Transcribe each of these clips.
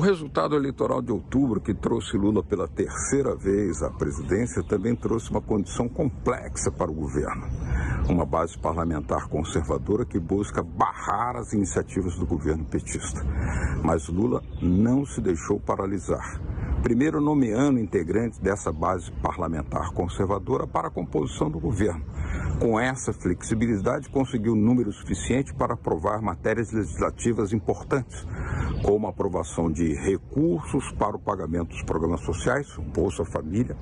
resultado eleitoral de outubro, que trouxe Lula pela terceira vez à presidência, também trouxe uma condição complexa para o governo. Uma base parlamentar conservadora que busca barrar as iniciativas do governo petista. Mas Lula não se deixou paralisar. Primeiro nomeando integrantes dessa base parlamentar conservadora para a composição do governo. Com essa flexibilidade, conseguiu número suficiente para aprovar matérias legislativas importantes, como a aprovação de recursos para o pagamento dos programas sociais, Bolsa Família,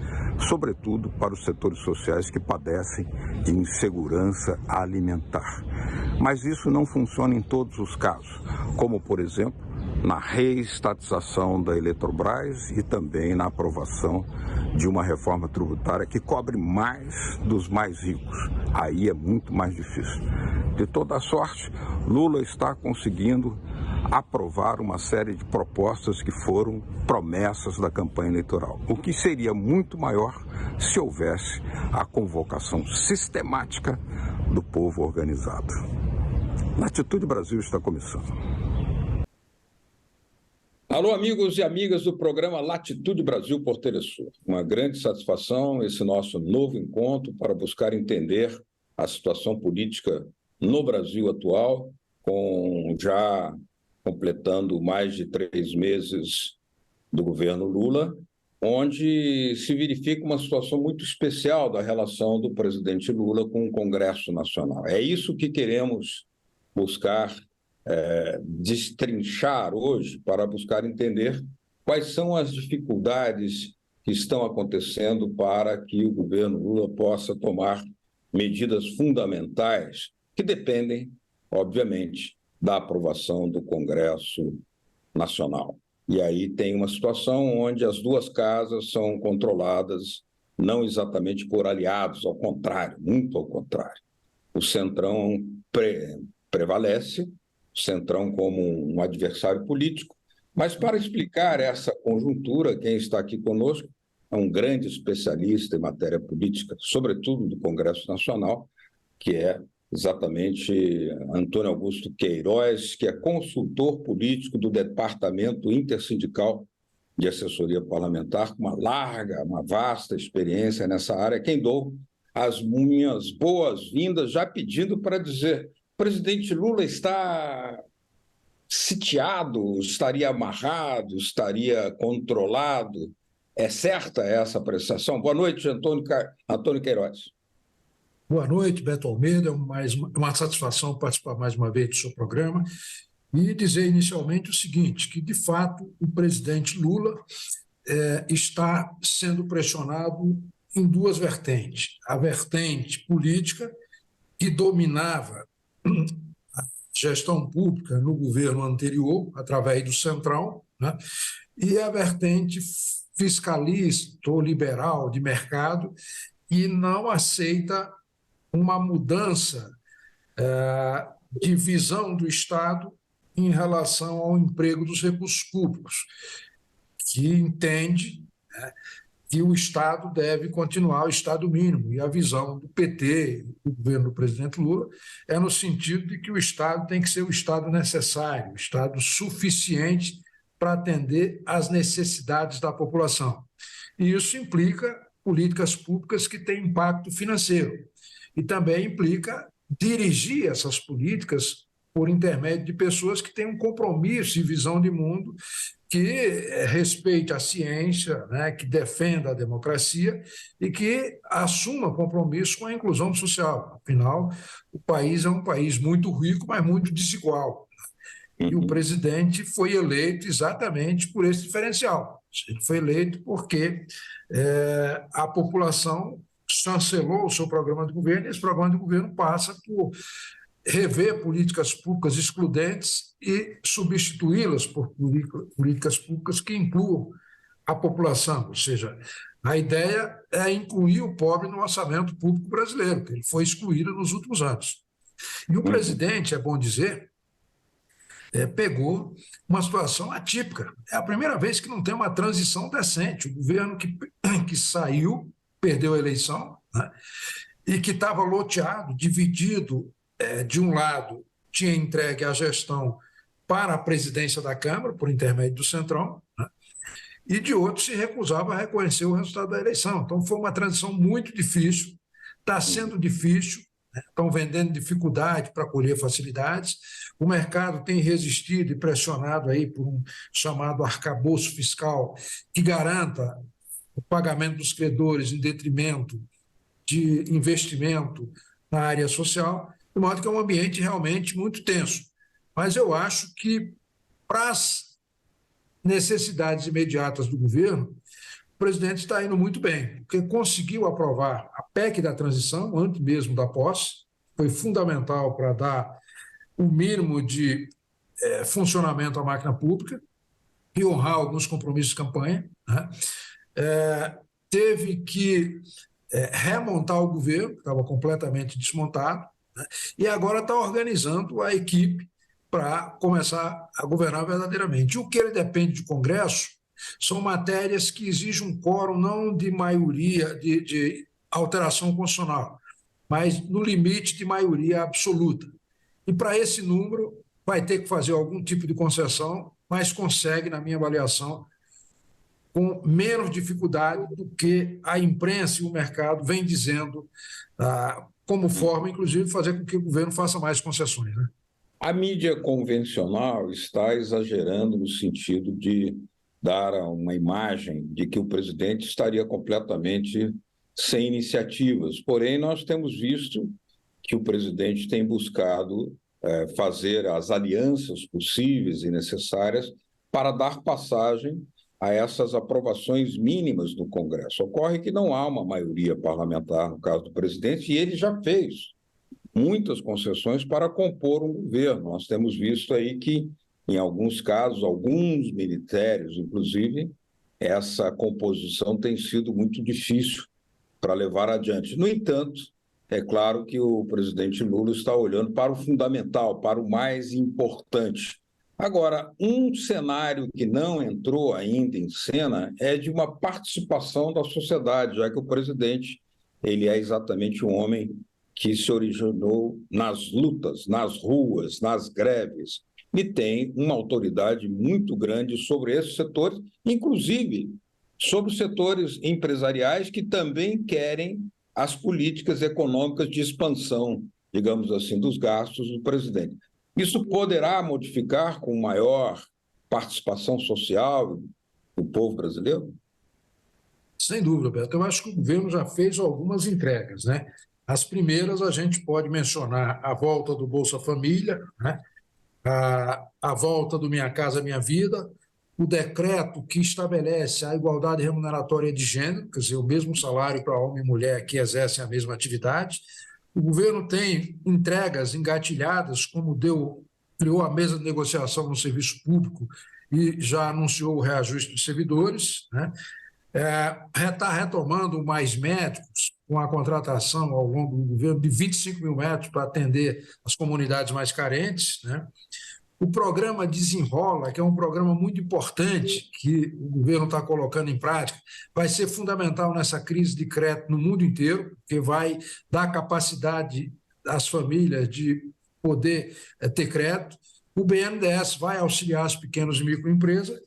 sobretudo para os setores sociais que padecem de insegurança alimentar. Mas isso não funciona em todos os casos, como, por exemplo, na reestatização da Eletrobras e também na aprovação de uma reforma tributária que cobre mais dos mais ricos. Aí é muito mais difícil. De toda sorte, Lula está conseguindo aprovar uma série de propostas que foram promessas da campanha eleitoral, o que seria muito maior se houvesse a convocação sistemática do povo organizado. Latitude Brasil está começando. Alô, amigos e amigas do programa Latitude Brasil por Telesul. Uma grande satisfação esse nosso novo encontro para buscar entender a situação política no Brasil atual, com já completando mais de 3 meses do governo Lula, onde se verifica uma situação muito especial da relação do presidente Lula com o Congresso Nacional. É isso que queremos buscar destrinchar hoje para buscar entender quais são as dificuldades que estão acontecendo para que o governo Lula possa tomar medidas fundamentais que dependem, obviamente, da aprovação do Congresso Nacional. E aí tem uma situação onde as duas casas são controladas não exatamente por aliados, ao contrário, muito ao contrário. O Centrão prevalece, o Centrão como um adversário político, mas para explicar essa conjuntura, quem está aqui conosco é um grande especialista em matéria política, sobretudo do Congresso Nacional, que é exatamente Antônio Augusto Queiroz, que é consultor político do Departamento Intersindical de Assessoria Parlamentar, com uma vasta experiência nessa área. Quem dou as minhas boas-vindas, já pedindo para dizer: o presidente Lula está sitiado, estaria amarrado, estaria controlado? É certa essa apreciação? Boa noite, Antônio Queiroz. Boa noite, Beto Almeida. É uma satisfação participar mais uma vez do seu programa e dizer inicialmente o seguinte, que, de fato, o presidente Lula está sendo pressionado em duas vertentes. A vertente política, que dominava a gestão pública no governo anterior, através do Centrão, né? E a vertente fiscalista ou liberal de mercado, que não aceita uma mudança de visão do Estado em relação ao emprego dos recursos públicos, que entende, né, que o Estado deve continuar o Estado mínimo. E a visão do PT, do governo do presidente Lula, é no sentido de que o Estado tem que ser o Estado necessário, o Estado suficiente para atender às necessidades da população. E isso implica políticas públicas que têm impacto financeiro. E também implica dirigir essas políticas por intermédio de pessoas que têm um compromisso e visão de mundo que respeite a ciência, né, que defenda a democracia e que assuma compromisso com a inclusão social. Afinal, o país é um país muito rico, mas muito desigual. E o presidente foi eleito exatamente por esse diferencial. Ele foi eleito porque a população chancelou o seu programa de governo, e esse programa de governo passa por rever políticas públicas excludentes e substituí-las por políticas públicas que incluam a população. Ou seja, a ideia é incluir o pobre no orçamento público brasileiro, que ele foi excluído nos últimos anos. E o presidente, é bom dizer, pegou uma situação atípica. É a primeira vez que não tem uma transição decente. O governo que saiu, perdeu a eleição, né, e que estava loteado, dividido. De um lado, tinha entregue a gestão para a presidência da Câmara, por intermédio do Centrão, né? E de outro se recusava a reconhecer o resultado da eleição. Então foi uma transição muito difícil, está sendo difícil, né? Estão vendendo dificuldade para colher facilidades, o mercado tem resistido e pressionado aí por um chamado arcabouço fiscal que garanta o pagamento dos credores em detrimento de investimento na área social, de modo que é um ambiente realmente muito tenso. Mas eu acho que, para as necessidades imediatas do governo, o presidente está indo muito bem, porque conseguiu aprovar a PEC da transição, antes mesmo da posse, foi fundamental para dar o mínimo de funcionamento à máquina pública e honrar alguns compromissos de campanha, né? Teve que remontar o governo, que estava completamente desmontado, né? E agora está organizando a equipe para começar a governar verdadeiramente. O que ele depende do Congresso são matérias que exigem um quórum não de maioria, de alteração constitucional, mas no limite de maioria absoluta. E para esse número vai ter que fazer algum tipo de concessão, mas consegue, na minha avaliação, com menos dificuldade do que a imprensa e o mercado vem dizendo, como forma, inclusive, de fazer com que o governo faça mais concessões, né? A mídia convencional está exagerando no sentido de dar uma imagem de que o presidente estaria completamente sem iniciativas. Porém, nós temos visto que o presidente tem buscado fazer as alianças possíveis e necessárias para dar passagem a essas aprovações mínimas do Congresso. Ocorre que não há uma maioria parlamentar no caso do presidente e ele já fez muitas concessões para compor um governo. Nós temos visto aí que, em alguns casos, alguns ministérios, inclusive, essa composição tem sido muito difícil para levar adiante. No entanto, é claro que o presidente Lula está olhando para o fundamental, para o mais importante. Agora, um cenário que não entrou ainda em cena é de uma participação da sociedade, já que o presidente ele é exatamente um homem que se originou nas lutas, nas ruas, nas greves, e tem uma autoridade muito grande sobre esses setores, inclusive sobre os setores empresariais que também querem as políticas econômicas de expansão, digamos assim, dos gastos do presidente. Isso poderá modificar com maior participação social do povo brasileiro? Sem dúvida, Beto. Eu acho que o governo já fez algumas entregas, né? As primeiras a gente pode mencionar a volta do Bolsa Família, né? A volta do Minha Casa Minha Vida, o decreto que estabelece a igualdade remuneratória de gênero, quer dizer, o mesmo salário para homem e mulher que exercem a mesma atividade. O governo tem entregas engatilhadas, como criou a mesa de negociação no serviço público e já anunciou o reajuste dos servidores, né? Está retomando mais médicos, com a contratação ao longo do governo de 25 mil médicos para atender as comunidades mais carentes, né? O programa Desenrola, que é um programa muito importante que o governo está colocando em prática, vai ser fundamental nessa crise de crédito no mundo inteiro, porque vai dar capacidade às famílias de poder ter crédito. O BNDES vai auxiliar as pequenas e microempresas,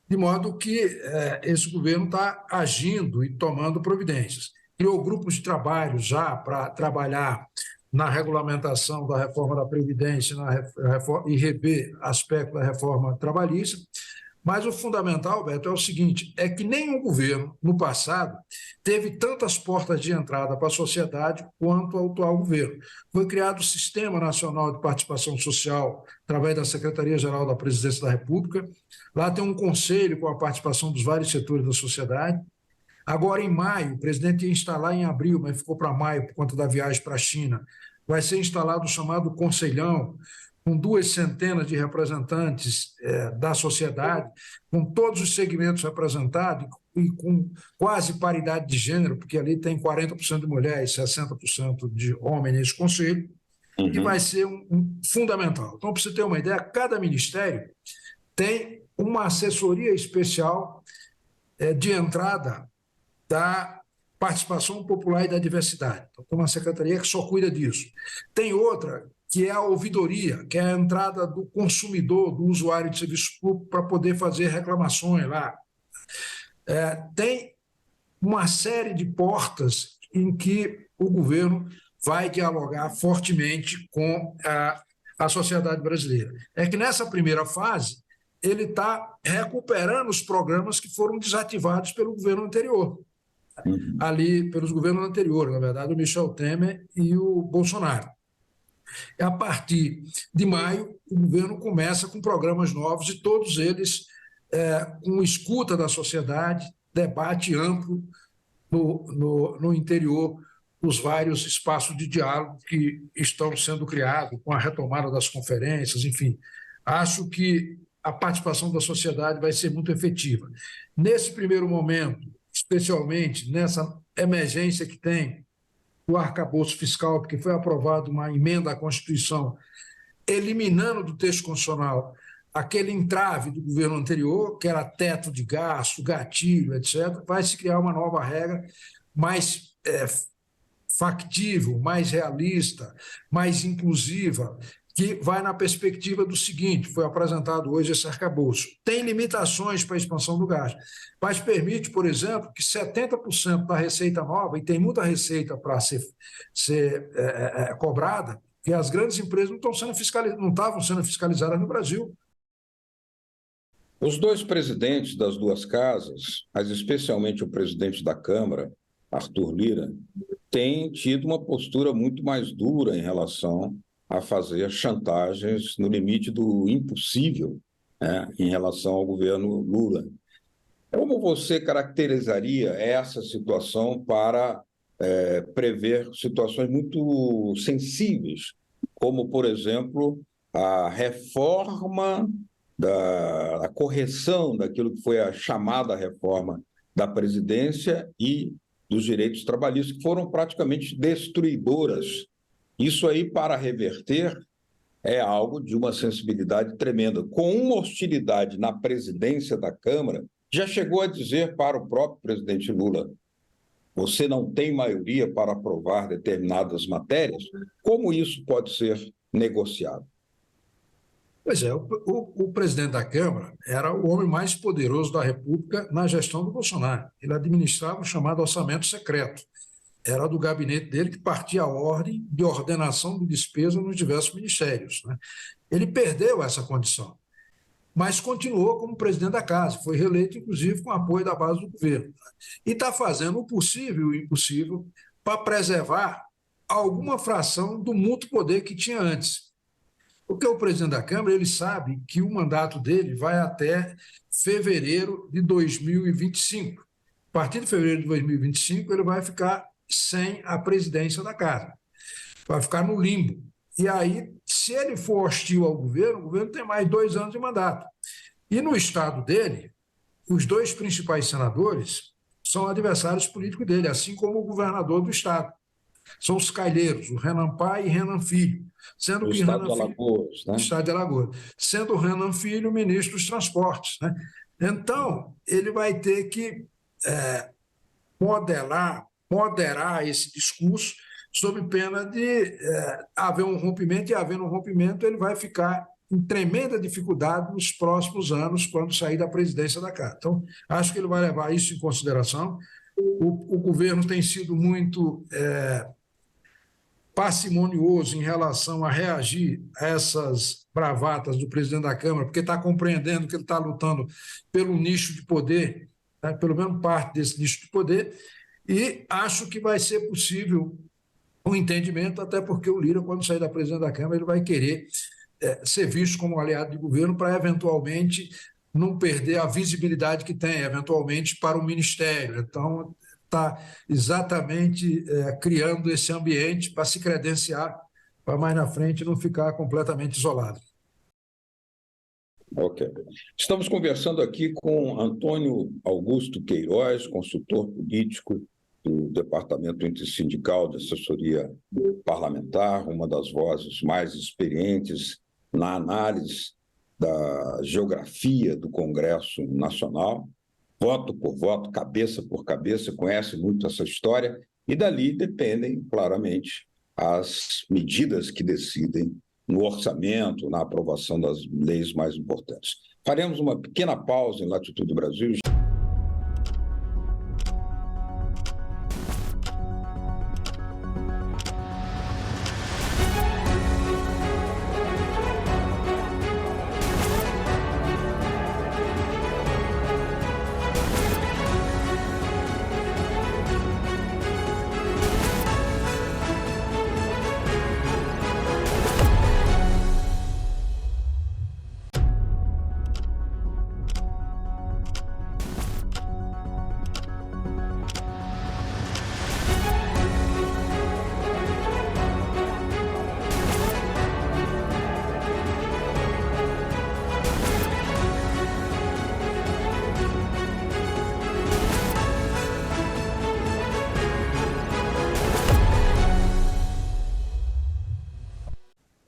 de modo que esse governo está agindo e tomando providências. Criou grupos de trabalho já para trabalhar na regulamentação da reforma da Previdência e rever aspectos da reforma trabalhista. Mas o fundamental, Beto, é o seguinte, é que nenhum governo, no passado, teve tantas portas de entrada para a sociedade quanto o atual governo. Foi criado o Sistema Nacional de Participação Social, através da Secretaria-Geral da Presidência da República. Lá tem um conselho com a participação dos vários setores da sociedade. Agora, em maio, o presidente ia instalar em abril, mas ficou para maio por conta da viagem para a China, vai ser instalado o chamado Conselhão, com 200 de representantes da sociedade, com todos os segmentos representados e com quase paridade de gênero, porque ali tem 40% de mulheres e 60% de homens nesse conselho, que vai ser fundamental. Então, para você ter uma ideia, cada ministério tem uma assessoria especial de entrada da participação popular e da diversidade. Então, tem uma secretaria que só cuida disso. Tem outra que é a ouvidoria, que é a entrada do consumidor, do usuário de serviço público para poder fazer reclamações lá. Tem uma série de portas em que o governo vai dialogar fortemente com a sociedade brasileira. É que nessa primeira fase, ele está recuperando os programas que foram desativados pelo governo anterior, ali pelos governos anteriores, na verdade, o Michel Temer e o Bolsonaro. A partir de maio, o governo começa com programas novos e todos eles com escuta da sociedade, debate amplo no interior dos vários espaços de diálogo que estão sendo criados com a retomada das conferências, enfim. Acho que a participação da sociedade vai ser muito efetiva. Nesse primeiro momento, especialmente nessa emergência que tem o arcabouço fiscal, porque foi aprovada uma emenda à Constituição, eliminando do texto constitucional aquele entrave do governo anterior, que era teto de gasto, gatilho, etc., vai se criar uma nova regra mais factível, mais realista, mais inclusiva, que vai na perspectiva do seguinte: foi apresentado hoje esse arcabouço. Tem limitações para a expansão do gasto, mas permite, por exemplo, que 70% da receita nova, e tem muita receita para ser cobrada, que as grandes empresas não estavam sendo fiscalizadas no Brasil. Os dois presidentes das duas casas, mas especialmente o presidente da Câmara, Arthur Lira, têm tido uma postura muito mais dura em relação a fazer chantagens no limite do impossível, né, em relação ao governo Lula. Como você caracterizaria essa situação para prever situações muito sensíveis, como, por exemplo, a reforma a correção daquilo que foi a chamada reforma da Previdência e dos direitos trabalhistas, que foram praticamente destruidoras? Isso aí, para reverter, é algo de uma sensibilidade tremenda. Com uma hostilidade na presidência da Câmara, já chegou a dizer para o próprio presidente Lula: você não tem maioria para aprovar determinadas matérias. Como isso pode ser negociado? Pois é, o presidente da Câmara era o homem mais poderoso da República na gestão do Bolsonaro. Ele administrava o chamado orçamento secreto. Era do gabinete dele que partia a ordem de ordenação de despesa nos diversos ministérios, né? Ele perdeu essa condição, mas continuou como presidente da casa, foi reeleito, inclusive, com apoio da base do governo. E está fazendo o possível e o impossível para preservar alguma fração do mútuo poder que tinha antes. Porque o presidente da Câmara, ele sabe que o mandato dele vai até fevereiro de 2025. A partir de fevereiro de 2025, ele vai ficar sem a presidência da casa. Vai ficar no limbo. E aí, se ele for hostil ao governo, o governo tem mais 2 anos de mandato. E no estado dele, os 2 principais senadores são adversários políticos dele, assim como o governador do estado. São os cailheiros, o Renan Pai e Renan Filho. Sendo do que estado Renan de Alagoas, Filho, né? Estado de Alagoas. Sendo o Renan Filho o ministro dos Transportes, né? Então, ele vai ter que moderar esse discurso sob pena de haver um rompimento, e havendo um rompimento, ele vai ficar em tremenda dificuldade nos próximos anos, quando sair da presidência da casa. Então, acho que ele vai levar isso em consideração. O governo tem sido muito parcimonioso em relação a reagir a essas bravatas do presidente da Câmara, porque está compreendendo que ele está lutando pelo nicho de poder, né, pelo menos parte desse nicho de poder, e acho que vai ser possível um entendimento, até porque o Lira, quando sair da presidência da Câmara, ele vai querer ser visto como aliado de governo para, eventualmente, não perder a visibilidade que tem, eventualmente, para o ministério. Então, está exatamente criando esse ambiente para se credenciar, para mais na frente não ficar completamente isolado. Ok. Estamos conversando aqui com Antônio Augusto Queiroz, consultor político do Departamento Intersindical de Assessoria Parlamentar, uma das vozes mais experientes na análise da geografia do Congresso Nacional. Voto por voto, cabeça por cabeça, conhece muito essa história, e dali dependem, claramente, as medidas que decidem no orçamento, na aprovação das leis mais importantes. Faremos uma pequena pausa em Latitude Brasil.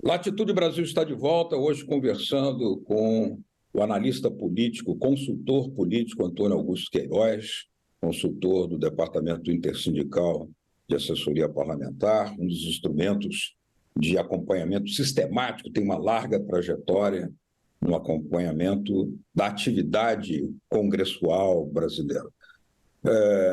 Latitude Brasil está de volta, hoje conversando com o analista político, consultor político Antônio Augusto Queiroz, consultor do Departamento Intersindical de Assessoria Parlamentar, um dos instrumentos de acompanhamento sistemático, tem uma larga trajetória no acompanhamento da atividade congressual brasileira.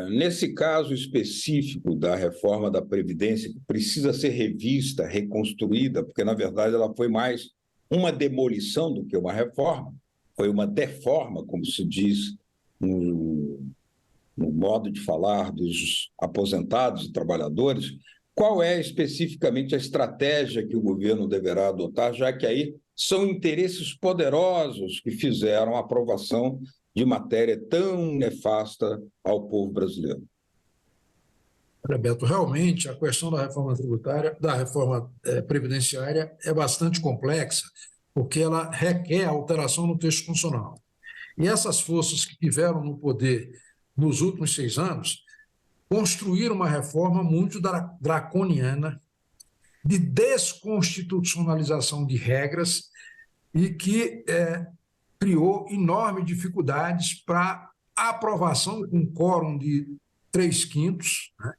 Nesse caso específico da reforma da Previdência, que precisa ser revista, reconstruída, porque, na verdade, ela foi mais uma demolição do que uma reforma, foi uma deforma, como se diz no modo de falar dos aposentados e trabalhadores. Qual é especificamente a estratégia que o governo deverá adotar, já que aí são interesses poderosos que fizeram a aprovação de matéria tão nefasta ao povo brasileiro? Olha, Beto, realmente a questão da reforma tributária, da reforma previdenciária é bastante complexa, porque ela requer alteração no texto constitucional. E essas forças que tiveram no poder nos últimos 6 anos construíram uma reforma muito draconiana, de desconstitucionalização de regras e que criou enormes dificuldades para a aprovação com quórum de 3/5, né,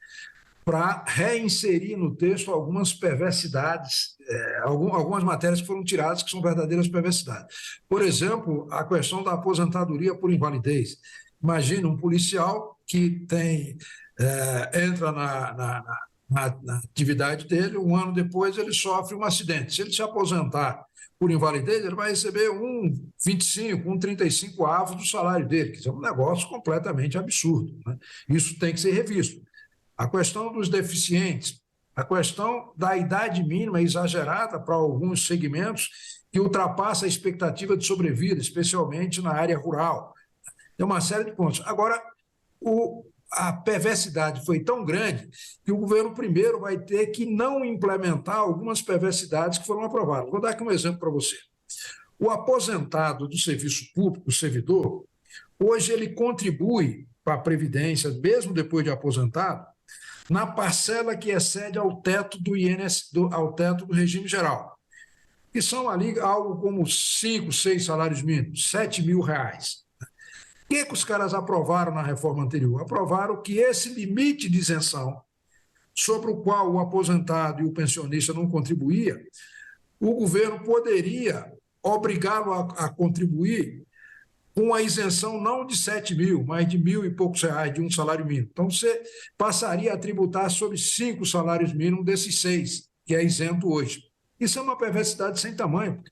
para reinserir no texto algumas perversidades, algumas matérias que foram tiradas que são verdadeiras perversidades. Por exemplo, a questão da aposentadoria por invalidez. Imagina um policial que entra na atividade dele, um ano depois ele sofre um acidente. Se ele se aposentar por invalidez, ele vai receber 1,25, 1,35 avos do salário dele, que é um negócio completamente absurdo, né? Isso tem que ser revisto. A questão dos deficientes, a questão da idade mínima exagerada para alguns segmentos que ultrapassa a expectativa de sobrevida, especialmente na área rural. Tem uma série de pontos. Agora, a perversidade foi tão grande que o governo primeiro vai ter que não implementar algumas perversidades que foram aprovadas. Vou dar aqui um exemplo para você. O aposentado do serviço público, o servidor, hoje ele contribui para a Previdência, mesmo depois de aposentado, na parcela que excede ao teto do ao teto do regime geral, que são ali algo como 5, 6 salários mínimos, R$7.000. O que os caras aprovaram na reforma anterior? Aprovaram que esse limite de isenção, sobre o qual o aposentado e o pensionista não contribuía, o governo poderia obrigá-lo a contribuir com a isenção não de 7.000, mas de 1.000 e poucos reais de um salário mínimo. Então, você passaria a tributar sobre 5 salários mínimos desses 6, que é isento hoje. Isso é uma perversidade sem tamanho.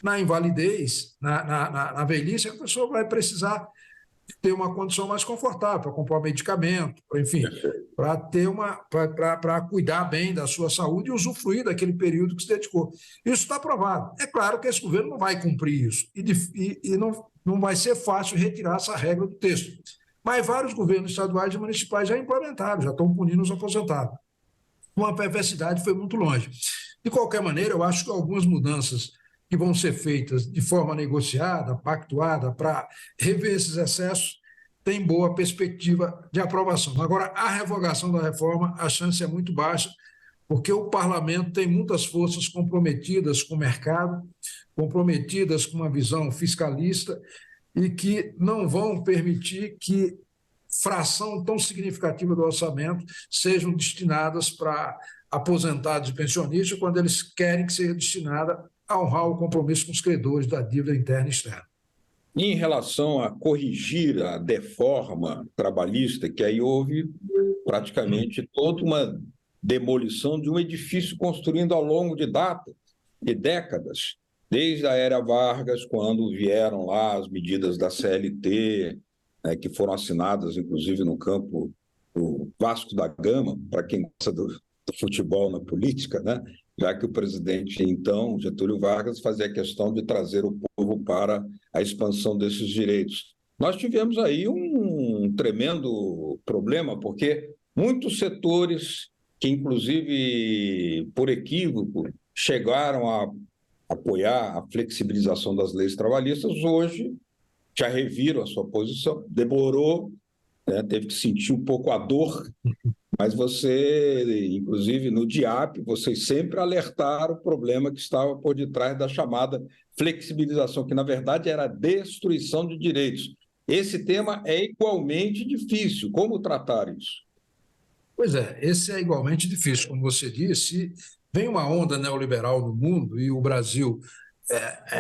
Na invalidez, na velhice, a pessoa vai precisar ter uma condição mais confortável para comprar medicamento, enfim, para cuidar bem da sua saúde e usufruir daquele período que se dedicou. Isso está aprovado. É claro que esse governo não vai cumprir isso e não vai ser fácil retirar essa regra do texto. Mas vários governos estaduais e municipais já implementaram, já estão punindo os aposentados. Uma perversidade foi muito longe. De qualquer maneira, eu acho que algumas mudanças que vão ser feitas de forma negociada, pactuada, para rever esses excessos, tem boa perspectiva de aprovação. Agora, a revogação da reforma, a chance é muito baixa, porque o parlamento tem muitas forças comprometidas com o mercado, comprometidas com uma visão fiscalista e que não vão permitir que fração tão significativa do orçamento sejam destinadas para aposentados e pensionistas, quando eles querem que seja destinada a honrar o compromisso com os credores da dívida interna e externa. Em relação a corrigir a deforma trabalhista, que aí houve praticamente toda uma demolição de um edifício construindo ao longo de décadas, desde a era Vargas, quando vieram lá as medidas da CLT, que foram assinadas, inclusive, no campo do Vasco da Gama, para quem gosta do futebol na política, né? Já que o presidente, então, Getúlio Vargas, fazia questão de trazer o povo para a expansão desses direitos. Nós tivemos aí um tremendo problema, porque muitos setores que, inclusive, por equívoco, chegaram a apoiar a flexibilização das leis trabalhistas, hoje já reviram a sua posição, demorou, né, teve que sentir um pouco a dor, mas você, inclusive no DIAP, vocês sempre alertaram o problema que estava por detrás da chamada flexibilização, que na verdade era a destruição de direitos. Esse tema é igualmente difícil. Como tratar isso? Pois é, esse é igualmente difícil, como você disse. Vem uma onda neoliberal no mundo e o Brasil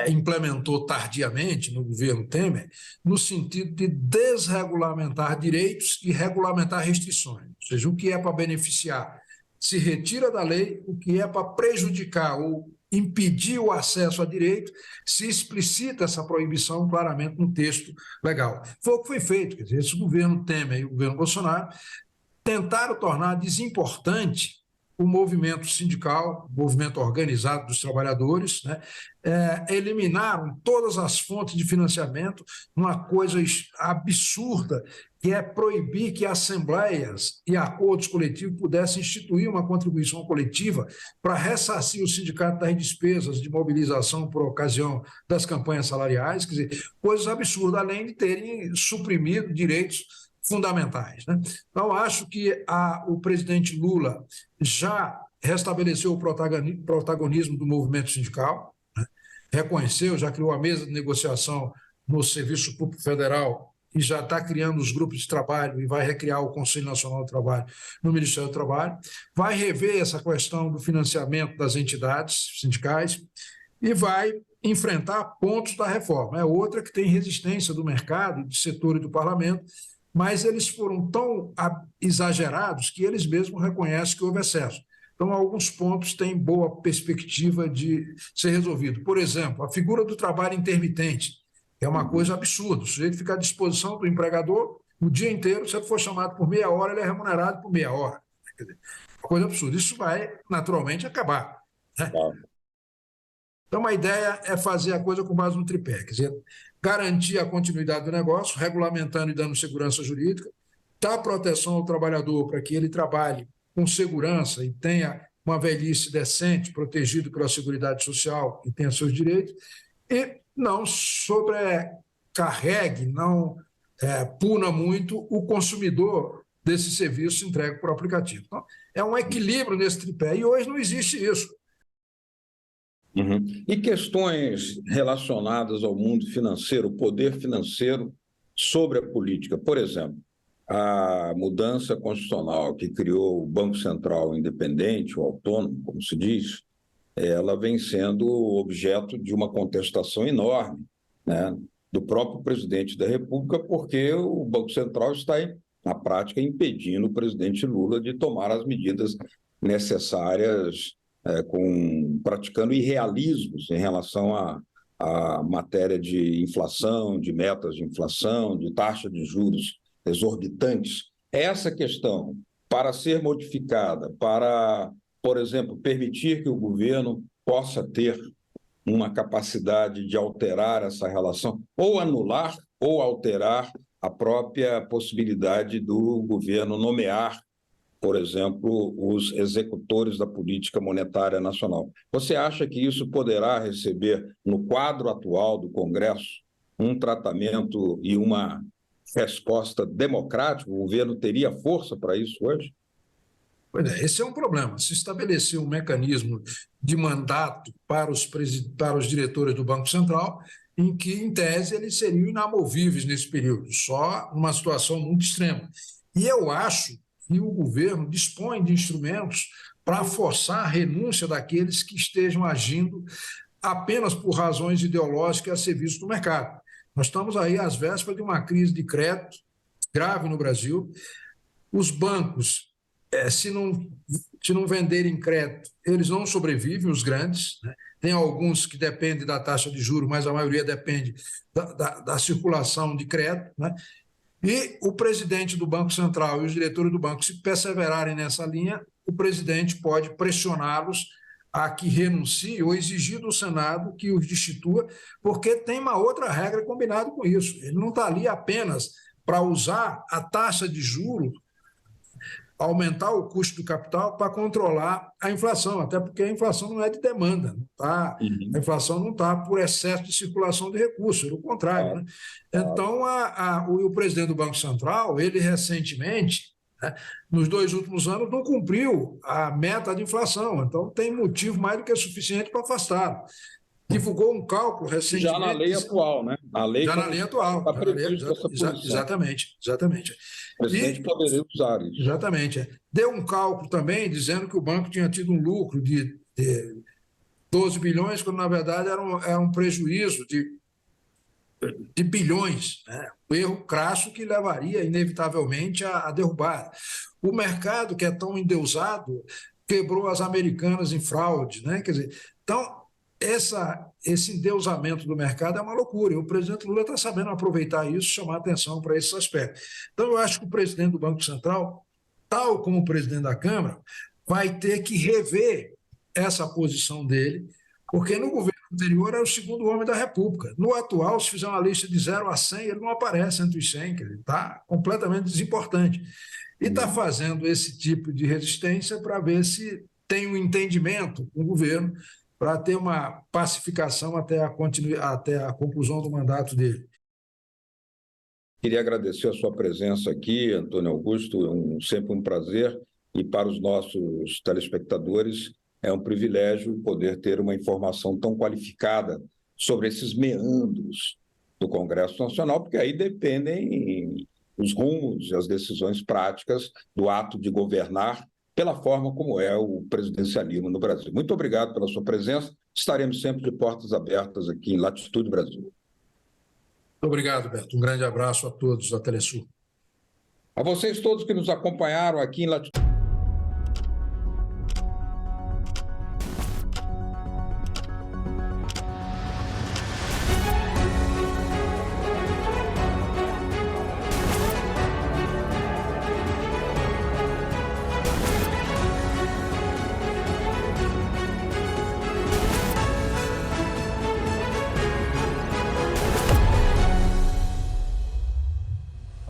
implementou tardiamente no governo Temer, no sentido de desregulamentar direitos e regulamentar restrições. Ou seja, o que é para beneficiar se retira da lei, o que é para prejudicar ou impedir o acesso a direito, se explicita essa proibição claramente no texto legal. Foi o que foi feito. Quer dizer, esse governo Temer e o governo Bolsonaro tentaram tornar desimportante o movimento sindical, o movimento organizado dos trabalhadores, né? Eliminaram todas as fontes de financiamento, uma coisa absurda, que é proibir que assembleias e acordos coletivos pudessem instituir uma contribuição coletiva para ressarcir o sindicato das despesas de mobilização por ocasião das campanhas salariais, quer dizer, coisas absurdas, além de terem suprimido direitos fundamentais, né? Então, acho que o presidente Lula já restabeleceu o protagonismo do movimento sindical, né? Reconheceu, já criou a mesa de negociação no Serviço Público Federal e já está criando os grupos de trabalho e vai recriar o Conselho Nacional do Trabalho no Ministério do Trabalho, vai rever essa questão do financiamento das entidades sindicais e vai enfrentar pontos da reforma. É outra que tem resistência do mercado, do setor e do parlamento, mas eles foram tão exagerados que eles mesmos reconhecem que houve excesso. Então, alguns pontos têm boa perspectiva de ser resolvido. Por exemplo, a figura do trabalho intermitente é uma coisa absurda. O sujeito fica à disposição do empregador o dia inteiro, se ele for chamado por meia hora, ele é remunerado por meia hora. Quer dizer, uma coisa absurda. Isso vai, naturalmente, acabar, né? Então, a ideia é fazer a coisa com base no tripé, quer dizer, garantir a continuidade do negócio, regulamentando e dando segurança jurídica, dar proteção ao trabalhador para que ele trabalhe com segurança e tenha uma velhice decente, protegido pela Seguridade Social e tenha seus direitos, e não sobrecarregue, não puna muito o consumidor desse serviço entregue por aplicativo. Então, é um equilíbrio nesse tripé, e hoje não existe isso. Uhum. E questões relacionadas ao mundo financeiro, o poder financeiro sobre a política. Por exemplo, a mudança constitucional que criou o Banco Central independente, ou autônomo, como se diz, ela vem sendo objeto de uma contestação enorme, né, do próprio presidente da República, porque o Banco Central está, na prática, impedindo o presidente Lula de tomar as medidas necessárias, praticando irrealismos em relação à matéria de inflação, de metas de inflação, de taxa de juros exorbitantes. Essa questão, para ser modificada, para, por exemplo, permitir que o governo possa ter uma capacidade de alterar essa relação, ou anular ou alterar a própria possibilidade do governo nomear, por exemplo, os executores da política monetária nacional. Você acha que isso poderá receber, no quadro atual do Congresso, um tratamento e uma resposta democrática? O governo teria força para isso hoje? Pois é, esse é um problema. Se estabelecer um mecanismo de mandato para os diretores do Banco Central, em que, em tese, eles seriam inamovíveis nesse período, só numa situação muito extrema. E eu acho que o governo dispõe de instrumentos para forçar a renúncia daqueles que estejam agindo apenas por razões ideológicas a serviço do mercado. Nós estamos aí às vésperas de uma crise de crédito grave no Brasil. Os bancos, se não venderem crédito, eles não sobrevivem, os grandes, né? Tem alguns que dependem da taxa de juros, mas a maioria depende da circulação de crédito, né? E o presidente do Banco Central e os diretores do banco, se perseverarem nessa linha, o presidente pode pressioná-los a que renuncie ou exigir do Senado que os destitua, porque tem uma outra regra combinada com isso. Ele não está ali apenas para usar a taxa de juros, aumentar o custo do capital para controlar a inflação, até porque a inflação não é de demanda, não tá, a inflação não está por excesso de circulação de recursos, pelo contrário. Né? Então, o presidente do Banco Central, ele recentemente, né, nos 2 últimos anos, não cumpriu a meta de inflação, então tem motivo mais do que suficiente para afastá-lo. Divulgou um cálculo recentemente. Já na lei atual, né? Na lei atual. Exatamente. O presidente poderia usar isso. Exatamente. Deu um cálculo também dizendo que o banco tinha tido um lucro de 12 bilhões, quando na verdade era um prejuízo de bilhões, né? Um erro crasso que levaria inevitavelmente à derrubada. O mercado, que é tão endeusado, quebrou as Americanas em fraude, né? Quer dizer, então, esse endeusamento do mercado é uma loucura, e o presidente Lula está sabendo aproveitar isso, chamar atenção para esses aspectos. Então, eu acho que o presidente do Banco Central, tal como o presidente da Câmara, vai ter que rever essa posição dele, porque no governo anterior era o segundo homem da República. No atual, se fizer uma lista de 0 a 100, ele não aparece entre os 100, ele está completamente desimportante. E está fazendo esse tipo de resistência para ver se tem um entendimento com o governo para ter uma pacificação até a conclusão do mandato dele. Queria agradecer a sua presença aqui, Antônio Augusto, sempre um prazer, e para os nossos telespectadores é um privilégio poder ter uma informação tão qualificada sobre esses meandros do Congresso Nacional, porque aí dependem os rumos e as decisões práticas do ato de governar pela forma como é o presidencialismo no Brasil. Muito obrigado pela sua presença. Estaremos sempre de portas abertas aqui em Latitude Brasil. Muito obrigado, Beto. Um grande abraço a todos da Telesul. A vocês todos que nos acompanharam aqui em Latitude...